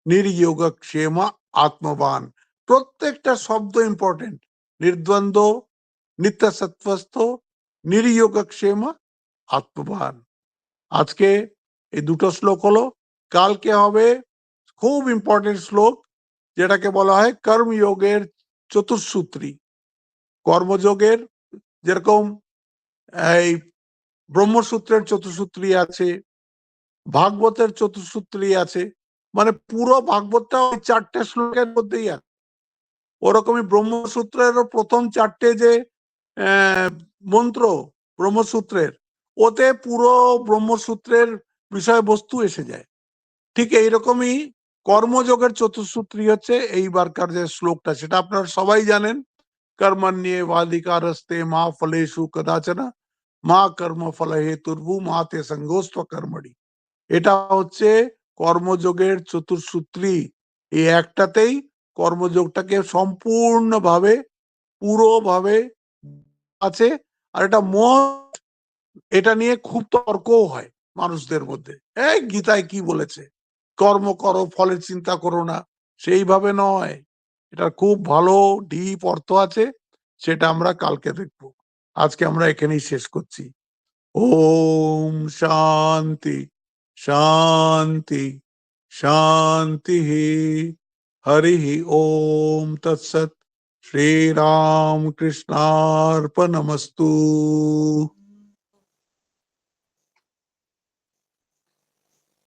নির্যোগক্ষেমা আত্মবান। প্রত্যেকটা শব্দ ইম্পর্টেন্ট। নির্দ্বন্দ্ব, নিত্য সত্ত্বস্থ, নির্যোগক্ষেমা আত্মবান। আজকে এই দুটো শ্লোক হলো। কালকে হবে খুব ইম্পর্টেন্ট শ্লোক, যেটাকে বলা হয় কর্মযোগের চতুর্সূত্রী। কর্মযোগের যেরকম এই ব্রহ্মসূত্রের চতুর্সূত্রী আছে, ভাগবতের চতুর্সূত্রী আছে, মানে পুরো ভাগবতটা ওই 4টে শ্লোকের মধ্যেই আছে। ওরকমই ব্রহ্মসূত্রেরও প্রথম 4টে যে মন্ত্র ব্রহ্মসূত্রের, ওতে পুরো ব্রহ্মসূত্রের বিষয়বস্তু এসে যায়। ঠিক এইরকমই কর্মযোগের চতুর্সূত্রী হচ্ছে এইবারকার যে শ্লোকটা, সেটা আপনারা সবাই জানেন। कर्मण्येवाधिकारस्ते मा फलेषु कदाचन মা কর্ম ফল হেতুর্ভু মা তে সঙ্গোস্ত্ব কর্মণি। এটা হচ্ছে কর্মযোগের চতুর্সূত্রী। এই একটাতেই কর্মযোগটাকে সম্পূর্ণভাবে পুরোভাবে আছে। আর এটা মত, এটা নিয়ে খুব তর্কও হয় মানুষদের মধ্যে। এই গীতায় কি বলেছে, কর্ম করো ফলের চিন্তা করো না, সেইভাবে নয়। এটা খুব ভালো ডিপ অর্থ আছে, সেটা আমরা কালকে দেখব। আজকে আমরা এখানেই শেষ করছি। ওম শান্তি শান্তি শান্তি। হরি ওম তৎসৎ। শ্রীরাম কৃষ্ণার্পণমস্তু।